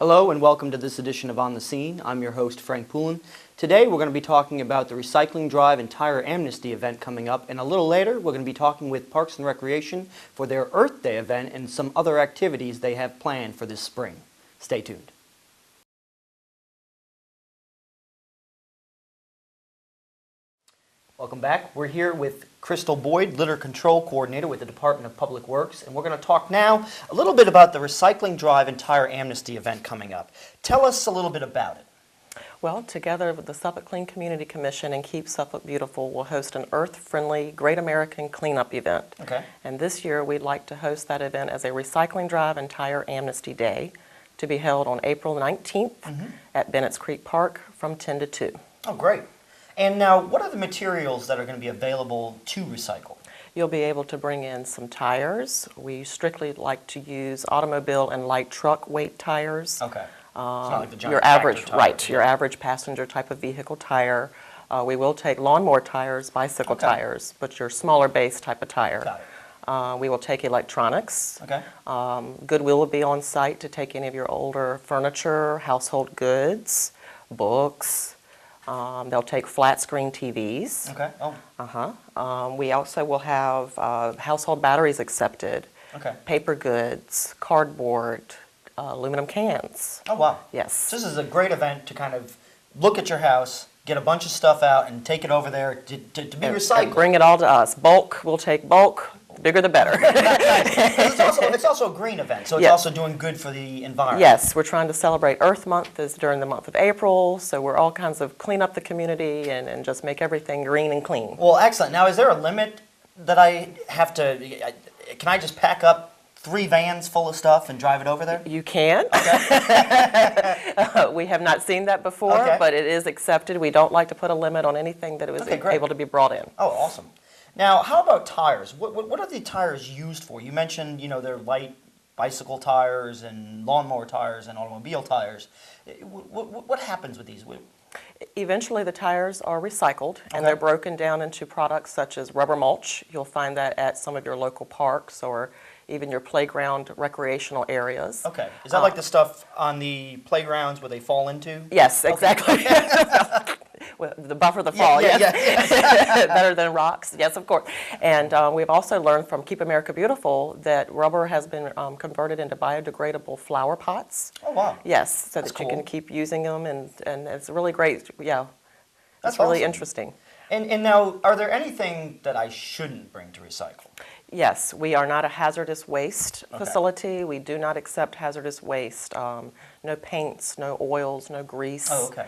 Hello and welcome to this edition of On the Scene. I'm your host, Frank Poulin. Today we're going to be talking about the Recycling Drive and Tire Amnesty event coming up, and a little later we're going to be talking with Parks and Recreation for their Earth Day event and some other activities they have planned for this spring. Stay tuned. Welcome back. We're here with Crystal Boyd, Litter Control Coordinator with the Department of Public Works, and we're going to talk now a little bit about the Recycling Drive and Tire Amnesty event coming up. Tell us a little bit about it. Well, together with the Suffolk Clean Community Commission and Keep Suffolk Beautiful, we'll host an earth-friendly Great American Cleanup event. Okay. And this year we'd like to host that event as a Recycling Drive and Tire Amnesty Day to be held on April 19th at Bennett's Creek Park from 10 to 2. Oh, great. And now, what are the materials that are going to be available to recycle? You'll be able to bring in some tires. We strictly like to use automobile and light truck weight tires. Okay. It's not like the giant Your average, tire. right, your average passenger type of vehicle tire. We will take lawnmower tires, bicycle tires, but your smaller base type of tire. Got it. We will take electronics. Okay. Goodwill will be on site to take any of your older furniture, household goods, books. They'll take flat screen TVs. Okay. Oh. We also will have household batteries accepted, Okay. paper goods, cardboard, aluminum cans. Oh, wow. Yes. So this is a great event to kind of look at your house, get a bunch of stuff out, and take it over there to be recycled. And bring it all to us. Bulk, we'll take bulk. The bigger the better. It's also a green event, so it's also doing good for the environment. Yes, we're trying to celebrate Earth Month is during the month of April, so we're all kinds of clean up the community and just make everything green and clean. Well, excellent. Now, is there a limit that I have to, can I just pack up 3 vans full of stuff and drive it over there? You can. Okay. We have not seen that before, but it is accepted. We don't like to put a limit on anything that was able to be brought in. Oh, awesome. Now, how about tires? What are the tires used for? You mentioned, they're light bicycle tires and lawnmower tires and automobile tires. What happens with these? Eventually, the tires are recycled, and they're broken down into products such as rubber mulch. You'll find that at some of your local parks or even your playground recreational areas. Okay. Is that like the stuff on the playgrounds where they fall into? Yes, exactly. Well, the buffer the fall, yes. Better than rocks, yes, of course. And we've also learned from Keep America Beautiful that rubber has been converted into biodegradable flower pots. Oh, wow. Yes, so That's that you can keep using them, and it's really great. Yeah, That's really awesome. Interesting. And now, are there anything that I shouldn't bring to recycle? Yes, we are not a hazardous waste facility. We do not accept hazardous waste. No paints, no oils, no grease. Oh, okay.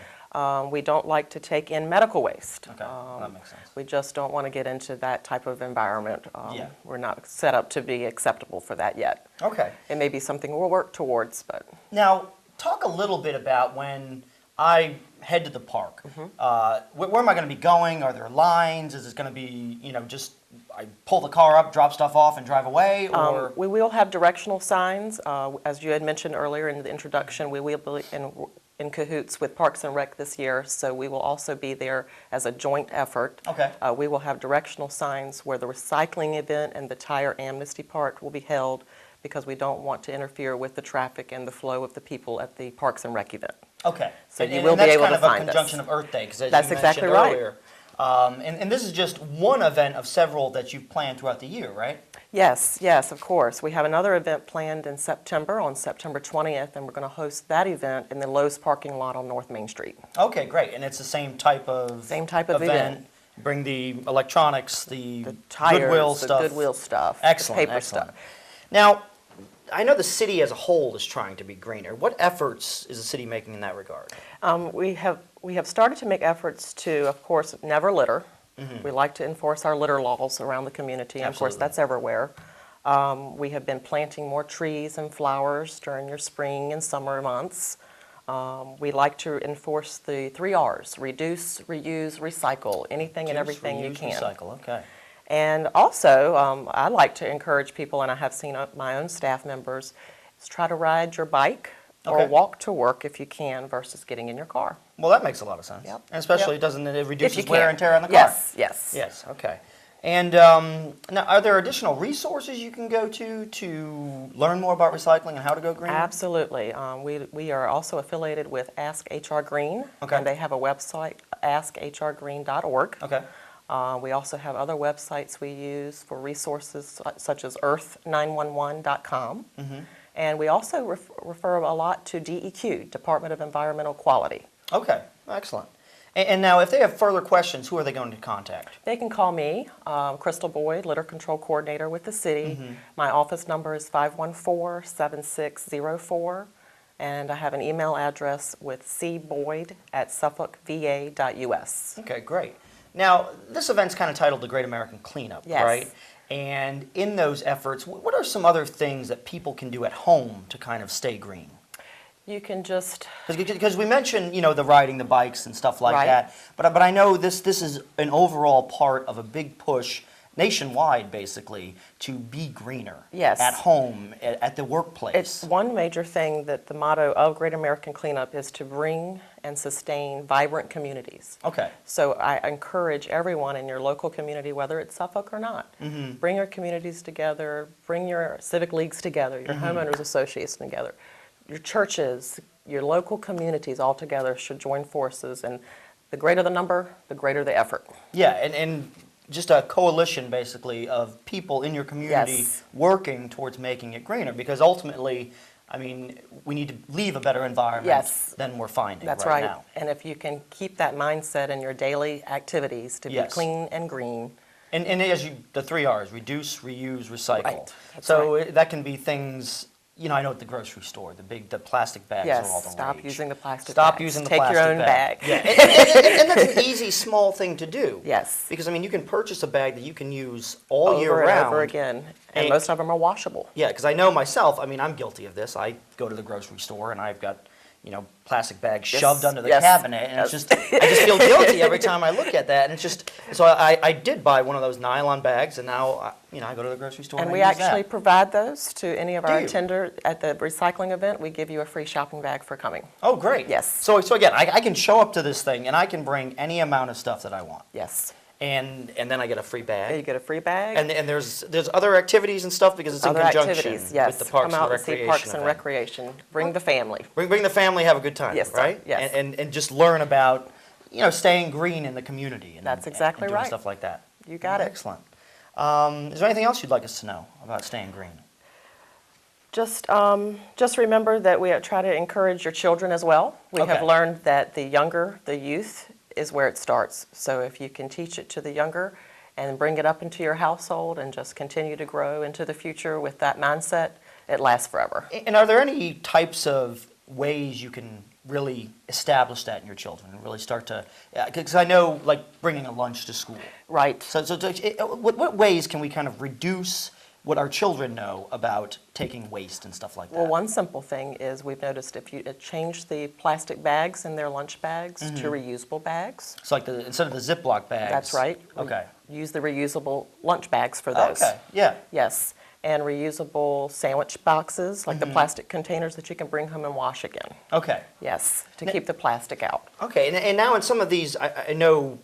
We don't like to take in medical waste. Okay, that makes sense. We just don't want to get into that type of environment. Yeah. We're not set up to be acceptable for that yet. Okay. It may be something we'll work towards, but... Now, talk a little bit about when I head to the park. Where am I going to be going? Are there lines? Is it going to be, just I pull the car up, drop stuff off, and drive away? Or We will have directional signs. As you had mentioned earlier in the introduction, we will be in cahoots with Parks and Rec this year, so we will also be there as a joint effort. Okay. We will have directional signs where the recycling event and the tire amnesty part will be held, because we don't want to interfere with the traffic and the flow of the people at the Parks and Rec event. Okay. So you will be able to find us. That's kind of a conjunction of Earth Day, because as That's you exactly mentioned right. earlier. And this is just one event of several that you've planned throughout the year, right? Yes, yes, of course. We have another event planned in September, on September 20th, and we're going to host that event in the Lowe's parking lot on North Main Street. Okay, great. And it's the same type of event. Bring the electronics, the tires, Goodwill stuff. The Goodwill stuff. Excellent, the paper excellent. stuff. Now, I know the city as a whole is trying to be greener. What efforts is the city making in that regard? We have started to make efforts to, of course, never litter. We like to enforce our litter laws around the community, and of course that's everywhere. We have been planting more trees and flowers during your spring and summer months. We like to enforce the 3 R's: reduce, reuse, recycle, anything and everything you can. Recycle, okay. And also, I like to encourage people, and I have seen my own staff members, is try to ride your bike or walk to work if you can, versus getting in your car. Well, that makes a lot of sense. Yep. And especially it reduces wear and tear on the car. Yes, yes. Yes, okay. And now, are there additional resources you can go to learn more about recycling and how to go green? Absolutely. We are also affiliated with Ask HR Green, Okay. and they have a website, askhrgreen.org. Okay. We also have other websites we use for resources such as earth911.com. And we also refer a lot to DEQ, Department of Environmental Quality. Okay, excellent. And now, if they have further questions, who are they going to contact? They can call me, Crystal Boyd, Litter Control Coordinator with the city. My office number is 514-7604, and I have an email address with cboyd@suffolkva.us. Okay, great. Now, this event's kind of titled the Great American Cleanup, Yes. right? And in those efforts, what are some other things that people can do at home to kind of stay green? You can just, Because we mentioned, the riding the bikes and stuff like Right. that, but I know this is an overall part of a big push nationwide, basically, to be greener. Yes. At home, at the workplace. it's one major thing that the motto of Great American Cleanup is to bring and sustain vibrant communities. Okay. So I encourage everyone in your local community, whether it's Suffolk or not, bring your communities together, bring your civic leagues together, your homeowners associations together. Your churches, your local communities all together should join forces, and the greater the number, the greater the effort. Yeah, and just a coalition, basically, of people in your community Yes. working towards making it greener, because ultimately, I mean, we need to leave a better environment Yes. than we're finding That's right right. now. And if you can keep that mindset in your daily activities to be Yes. clean and green. And the 3 R's: reduce, reuse, recycle. Right, that's So that can be things. I know at the grocery store, the plastic bags are all the Yes, stop rage. using the plastic Stop bags. using the Take plastic your own bag. Yeah, and that's an easy, small thing to do. Yes. Because, you can purchase a bag that you can use all year Over and round. over again. And And- most of them are washable. Yeah, because I know myself, I'm guilty of this. I go to the grocery store and I've got, plastic bags Yes, shoved under the yes, cabinet, and I just feel guilty every time I look at that. And it's just, so I did buy one of those nylon bags, and now, I go to the grocery store and And we I use actually that. provide those to any of our Do you? attenders at the recycling event. We give you a free shopping bag for coming. Oh, great. Yes. So again, I can show up to this thing and I can bring any amount of stuff that I want. Yes. And then I get a free You bag. get a free bag. And there's other activities and stuff because it's in Other conjunction activities, yes. with the Parks Come out and and see Recreation Parks and event. Recreation. Bring the family. Bring the family, have a good time, Yes, sir. right? Yes. And just learn about, staying green in the community. And, That's exactly and doing right. stuff like that. You got it. Excellent. Is there anything else you'd like us to know about staying green? Just remember that we try to encourage your children as well. We have Okay. learned that the youth is where it starts. So if you can teach it to the younger and bring it up into your household and just continue to grow into the future with that mindset, it lasts forever. And are there any types of ways you can really establish that in your children and really start to, because I know, like, bringing a lunch to school. Right. So what ways can we kind of reduce what our children know about taking waste and stuff like that? Well, one simple thing is we've noticed if you change the plastic bags in their lunch bags to reusable bags. So like instead of the Ziploc bags. That's right. Okay. Use the reusable lunch bags for those. Okay, yeah. Yes. And reusable sandwich boxes, like the plastic containers that you can bring home and wash again. Okay. Yes, to keep the plastic out. Okay, and now in some of these, I know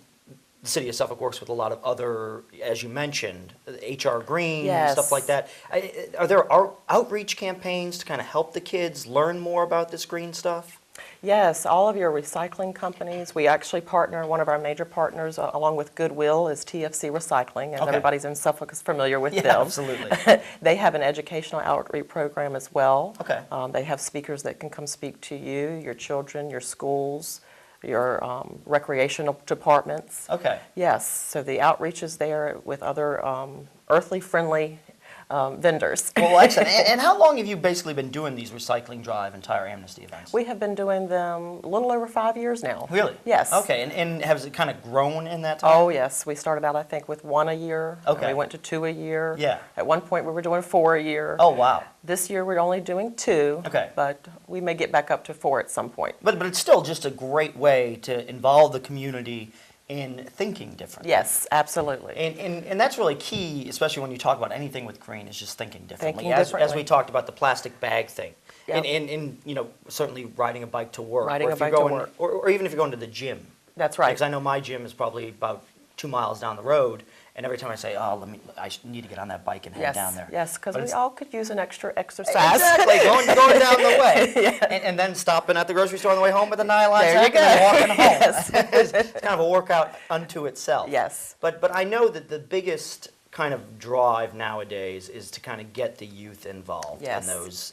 the City of Suffolk works with a lot of other, as you mentioned, HR Green and stuff Yes. like that. Are there outreach campaigns to kind of help the kids learn more about this green stuff? Yes, all of your recycling companies, we actually partner, one of our major partners, along with Goodwill, is TFC Recycling, as Okay. everybody's in Suffolk is familiar with Yeah, them. absolutely. They have an educational outreach program as well. Okay. They have speakers that can come speak to you, your children, your schools, your recreational departments. Okay. Yes, so the outreach is there with other earthly friendly vendors. Well, excellent. And how long have you basically been doing these recycling drive and tire amnesty events? We have been doing them a little over 5 years now. Really? Yes. Okay, and has it kind of grown in that time? Oh, yes. We started out, I think, with 1 a year. and Okay. we went to 2 a year. Yeah. At one point, we were doing 4 a year. Oh, wow. This year, we're only doing 2. Okay. But we may get back up to 4 at some point. But it's still just a great way to involve the community in thinking differently. Yes, absolutely. And that's really key, especially when you talk about anything with green, is just thinking differently. Thinking As differently. we talked about the plastic bag thing. Yep. And certainly riding a bike to work. Riding or a if you're bike to going, work. Or even if you're going to the gym. That's right. Because I know my gym is probably about 2 miles down the road, And every time I say, oh, I need to get on that bike and head down there. Yes, because we all could use an extra exercise. Exactly, going down the way. And then stopping at the grocery store on the way home with a nylon sack and then walking home. Yes. It's kind of a workout unto itself. Yes. But I know that the biggest kind of drive nowadays is to kind of get the youth involved in those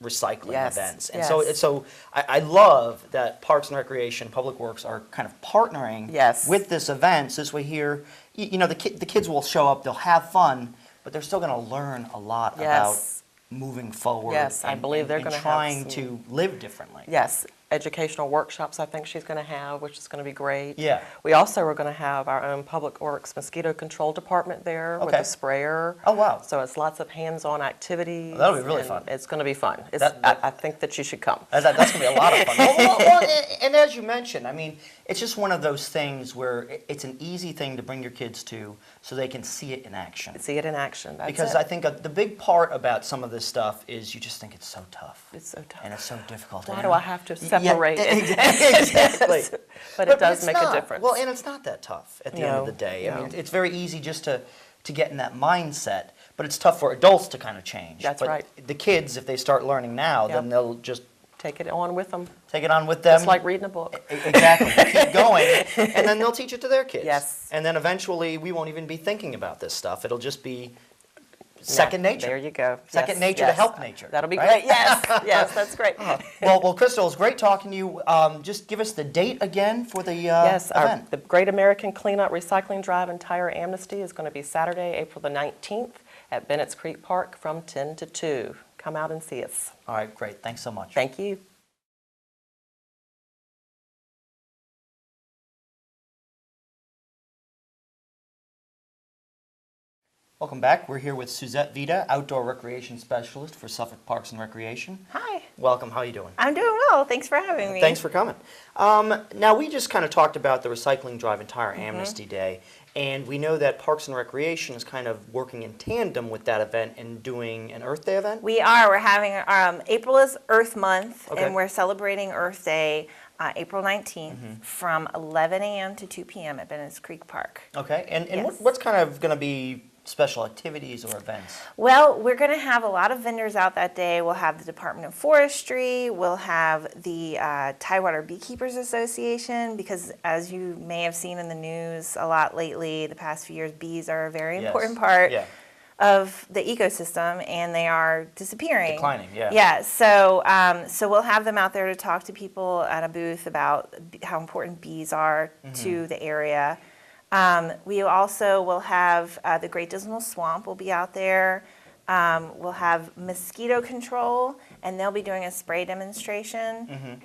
recycling events. And so I love that Parks and Recreation, Public Works are kind of partnering with this event. So this way here, the kids will show up, they'll have fun, but they're still going to learn a lot about moving forward. Yes, I believe they're going to trying to live differently. Yes, educational workshops I think she's going to have, which is going to be great. Yeah. We also are going to have our own Public Works mosquito control department there with a sprayer. Oh, wow. So it's lots of hands-on activities. That'll be really fun. It's going to be fun. I think that you should come. That's going to be a lot of fun. Well, and as you mentioned, I mean, it's just one of those things where it's an easy thing to bring your kids to so they can see it in action. See it in action, that's Because it. I think the big part about some of this stuff is you just think it's so tough. It's so tough. And it's so difficult. Why do I have to separate it? Exactly. But it does make a difference. Well, and it's not that tough at the end of the day. I mean, it's very easy just to get in that mindset, but it's tough for adults to kind of change. That's right. The kids, if they start learning now, then they'll just take it on with them. Take it on with them. It's like reading a book. Exactly. Keep going, and then they'll teach it to their kids. Yes. And then eventually we won't even be thinking about this stuff. It'll just be second nature. There you go. Second nature to help nature. That'll be great. Yes, yes, that's great. Well, Crystal, it's great talking to you. Just give us the date again for the event. The Great American Cleanup Recycling Drive and Tire Amnesty is going to be Saturday, April the 19th at Bennett's Creek Park from 10 to 2. Come out and see us. All right, great. Thanks so much. Thank you. Welcome back. We're here with Suzette Vita, Outdoor Recreation Specialist for Suffolk Parks and Recreation. Hi. Welcome. How are you doing? I'm doing well. Thanks for having me. Thanks for coming. Now, we just kind of talked about the Recycling Drive and Tire Amnesty Day, and we know that Parks and Recreation is kind of working in tandem with that event and doing an Earth Day event? We are. We're having, April is Earth Month, and we're celebrating Earth Day April 19th from 11 a.m. to 2 p.m. at Bennett's Creek Park. Okay. And what's kind of going to be special activities or events? Well, we're going to have a lot of vendors out that day. We'll have the Department of Forestry. We'll have the Tidewater Beekeepers Association, because as you may have seen in the news a lot lately, the past few years, bees are a very important part of the ecosystem, and they are disappearing. Declining, Yeah, so we'll have them out there to talk to people at a booth about how important bees are to the area. We also will have the Great Dismal Swamp will be out there. We'll have mosquito control, and they'll be doing a spray demonstration.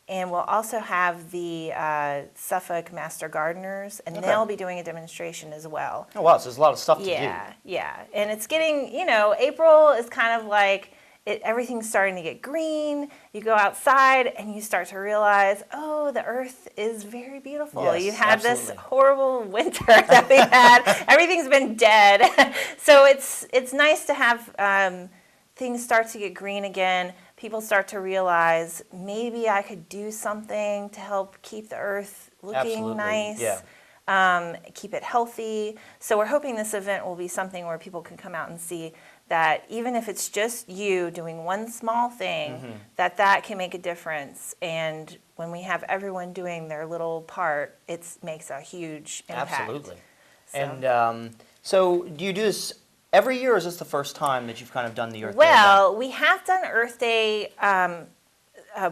And we'll also have the Suffolk Master Gardeners, and they'll be doing a demonstration as well. Oh, wow, so there's a lot of stuff to do. Yeah. And it's getting, April is kind of like, everything's starting to get green. You go outside and you start to realize, oh, the earth is very beautiful. Yes, you had this horrible winter that we had. Everything's been dead. So it's nice to have things start to get green again. People start to realize maybe I could do something to help keep the earth looking nice. Keep it healthy. So we're hoping this event will be something where people can come out and see that even if it's just you doing one small thing, that can make a difference. And when we have everyone doing their little part, it makes a huge impact. Absolutely. So. And so do you do this every year, or is this the first time that you've kind of done the Earth Day event? We have done Earth Day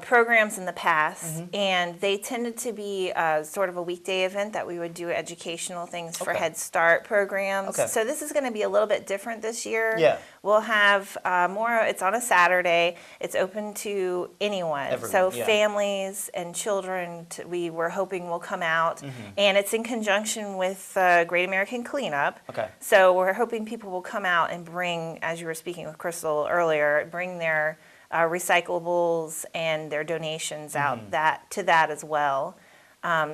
programs in the past, and they tended to be sort of a weekday event that we would do educational things for Head Start programs. So this is going to be a little bit different this year. We'll have it's on a Saturday. It's open to anyone. Everyone, families and children, we're hoping will come out. And it's in conjunction with Great American Cleanup. So we're hoping people will come out and bring, as you were speaking with Crystal earlier, bring their recyclables and their donations out to that as well.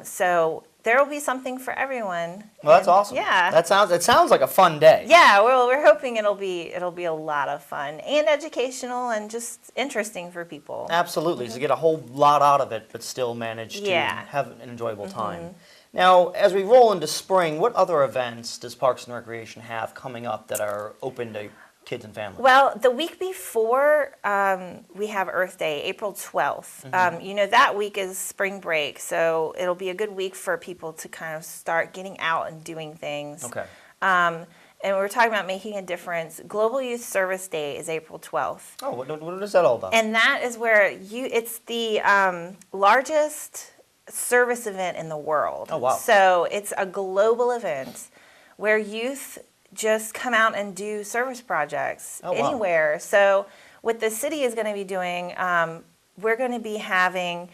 So there will be something for everyone. Well, that's awesome. Yeah. It sounds like a fun day. Yeah, we're hoping it'll be a lot of fun and educational and just interesting for people. Absolutely. So you get a whole lot out of it, but still manage to have an enjoyable time. Now, as we roll into spring, what other events does Parks and Recreation have coming up that are open to kids and families? Well, the week before, we have Earth Day, April 12th. That week is spring break, so it'll be a good week for people to kind of start getting out and doing things. Okay. And we're talking about making a difference. Global Youth Service Day is April 12th. Oh, what is that all about? And that is where it's the largest service event in the world. Oh, wow. So it's a global event where youth just come out and do service projects anywhere. So what the city is going to be doing, we're going to be having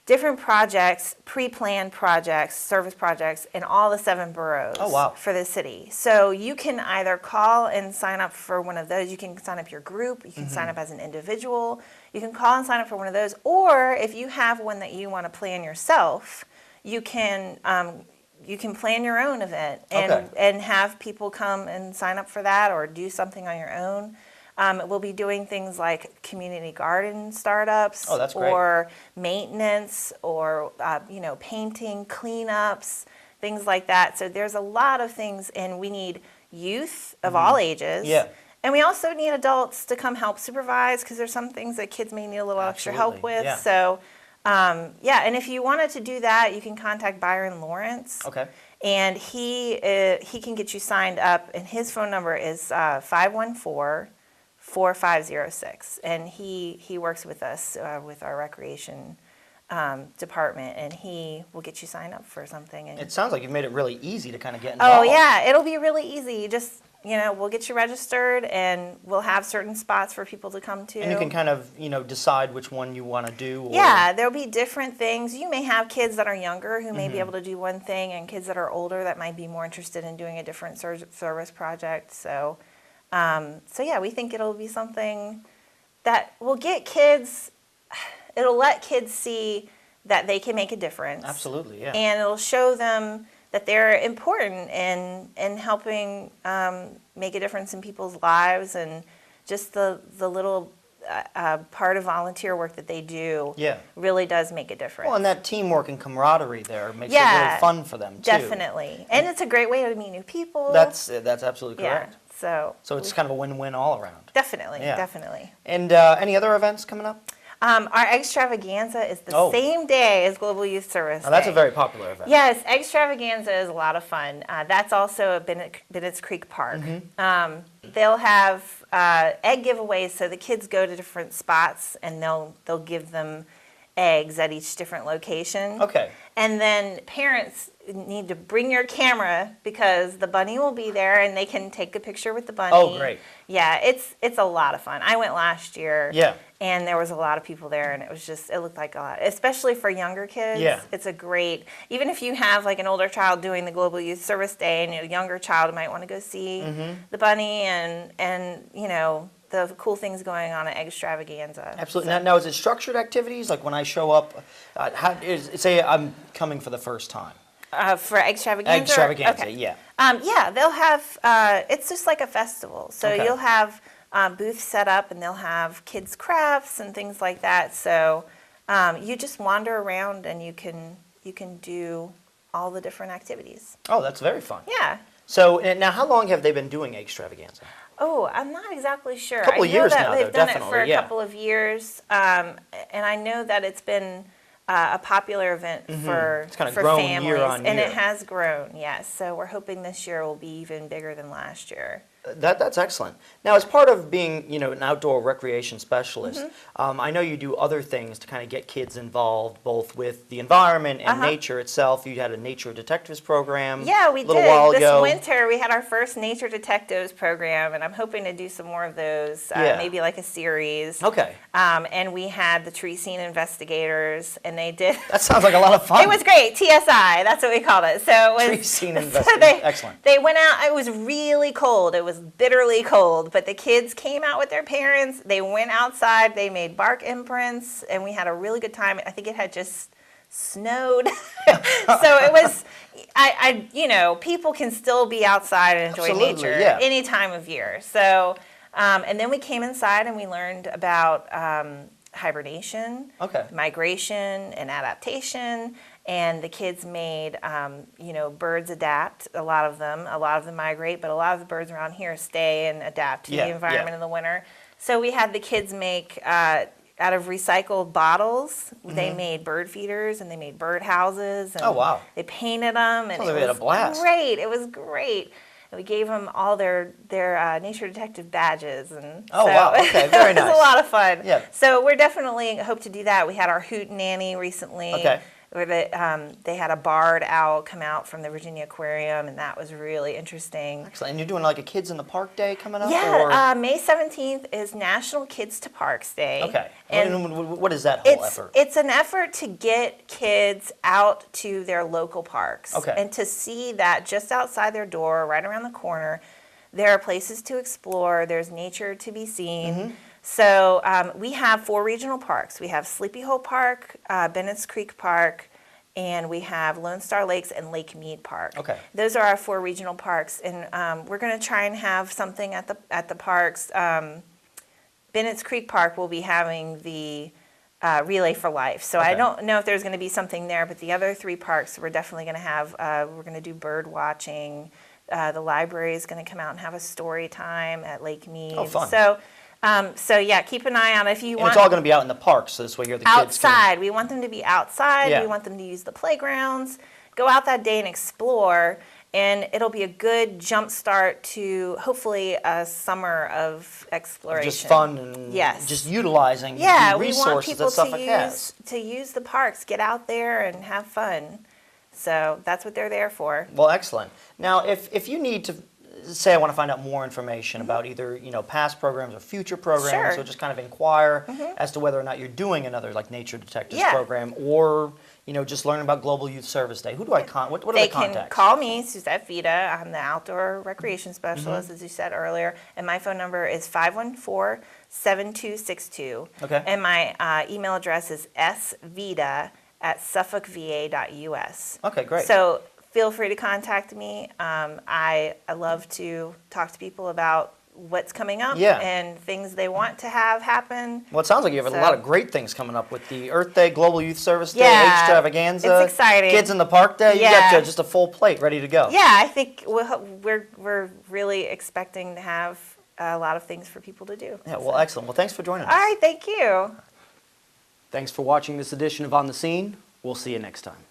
different projects, pre-planned projects, service projects in all the 7 boroughs for the city. So you can either call and sign up for one of those. You can sign up your group. You can sign up as an individual. You can call and sign up for one of those. Or if you have one that you want to plan yourself, you can plan your own event and have people come and sign up for that or do something on your own. We'll be doing things like community garden startups or maintenance or, painting, cleanups, things like that. So there's a lot of things, and we need youth of all ages. Yeah. And we also need adults to come help supervise because there's some things that kids may need a little extra help with. Yeah. So, and if you wanted to do that, you can contact Byron Lawrence. Okay. And he can get you signed up, and his phone number is 514-4506. And he works with us with our recreation department, and he will get you signed up for something. And it sounds like you've made it really easy to kind of get involved. Oh yeah, it'll be really easy. Just we'll get you registered, and we'll have certain spots for people to come to. And you can kind of, decide which one you want to do. Or... Yeah, there'll be different things. You may have kids that are younger who may be able to do one thing, and kids that are older that might be more interested in doing a different service project. So yeah, we think it'll be something that will get kids. It'll let kids see that they can make a difference. Absolutely, yeah. And it'll show them that they're important in helping make a difference in people's lives, and just the little part of volunteer work that they do really does make a difference. Well, and that teamwork and camaraderie there makes it really fun for them, too. Definitely. And it's a great way to meet new people. That's absolutely correct. So it's kind of a win-win all around. Definitely, definitely. And any other events coming up? Our Eggstravaganza is the same day as Global Youth Service Day. That's a very popular event. Yes, Eggstravaganza is a lot of fun. That's also at Bennett's Creek Park. They'll have egg giveaways, so the kids go to different spots, and they'll give them eggs at each different location. Okay. And then parents need to bring your camera because the bunny will be there, and they can take a picture with the bunny. Oh, great. Yeah, it's a lot of fun. I went last year. Yeah. And there was a lot of people there, and it looked like a lot, especially for younger kids. Yeah. It's a great, even if you have like an older child doing the Global Youth Service Day, and a younger child might want to go see the bunny and the cool things going on at Eggstravaganza. Absolutely. Now, is it structured activities? Like when I show up, say I'm coming for the first time. For Eggstravaganza? Eggstravaganza, okay. yeah. Yeah, they'll have, it's just like a festival. So you'll have booths set up, and they'll have kids' crafts and things like that. So you just wander around, and you can do all the different activities. Oh, that's very fun. Yeah. So now, how long have they been doing Eggstravaganza? Oh, I'm not exactly sure. A couple of years now, though, they've done it definitely, for a couple of years, and I know that it's been a popular event for It's kind of for grown families, year on and year. it has grown. Yes, so we're hoping this year will be even bigger than last year. That's excellent. Now, as part of being, an outdoor recreation specialist, I know you do other things to kind of get kids involved, both with the environment and nature itself. You had a nature detectives program. Yeah, we a little did. while This ago. winter, we had our first nature detectives program, and I'm hoping to do some more of those. Maybe like a series. Okay. And we had the tree scene investigators, and they did. That sounds like a lot of fun. It was great. TSI, that's what we called it. So it was Tree scene investigators. Excellent. They went out. It was really cold. It was bitterly cold, but the kids came out with their parents. They went outside. They made bark imprints, and we had a really good time. I think it had just snowed, so it was. People can still be outside and enjoy nature any time of year. So, and then we came inside and we learned about hibernation, migration, and adaptation. and the kids made, birds adapt. A lot of them migrate, but a lot of the birds around here stay and adapt to the environment in the winter. So we had the kids make, out of recycled bottles, they made bird feeders and they made bird houses. And oh, wow. They painted them. And it was a blast. Great. It was great. And we gave them all their nature detective badges. And oh, wow. Okay, very nice. It was a lot of fun. Yeah. So we're definitely hope to do that. We had our Hoot Nanny recently. Okay. Where they had a barred owl come out from the Virginia Aquarium, and that was really interesting. Excellent. And you're doing like a Kids in the Park Day coming up? Yeah, May 17th is National Kids to Parks Day. Okay. And what is that whole effort? It's an effort to get kids out to their local parks. Okay. And to see that just outside their door, right around the corner, there are places to explore, there's nature to be seen. So we have 4 regional parks. We have Sleepy Hole Park, Bennett's Creek Park, and we have Lone Star Lakes and Lake Mead Park. Okay. Those are our 4 regional parks, and we're going to try and have something at the parks. Bennett's Creek Park will be having the Relay for Life. So I don't know if there's going to be something there, but the other 3 parks we're definitely going to have. We're going to do bird watching. The library is going to come out and have a story time at Lake Mead. Oh, fun. So yeah, keep an eye on it if you want. It's all going to be out in the parks, so this way here the kids outside. We want them to be outside. Yeah. We want them to use the playgrounds. Go out that day and explore, and it'll be a good jump start to hopefully a summer of exploration. Just fun and just utilizing the resources that Suffolk has. To use the parks, get out there and have fun. So that's what they're there for. Well, excellent. Now, if you need to, say I want to find out more information about either past programs or future programs, or just kind of inquire as to whether or not you're doing another like Nature Detectives program, or just learn about Global Youth Service Day, who do I what are the contacts? They can call me, Suzette Vida. I'm the outdoor recreation specialist, as you said earlier, and my phone number is 514-7262. Okay. And my email address is svida@suffolkva.us. Okay, great. So feel free to contact me. I love to talk to people about what's coming up and things they want to have happen. Well, it sounds like you have a lot of great things coming up with the Earth Day, Global Youth Service Day, Eggstravaganza. It's exciting. Kids in the Park Day. You got just a full plate ready to go. Yeah, I think we're really expecting to have a lot of things for people to do. Yeah, well, excellent. Well, thanks for joining us. All right, thank you. Thanks for watching this edition of On the Scene. We'll see you next time.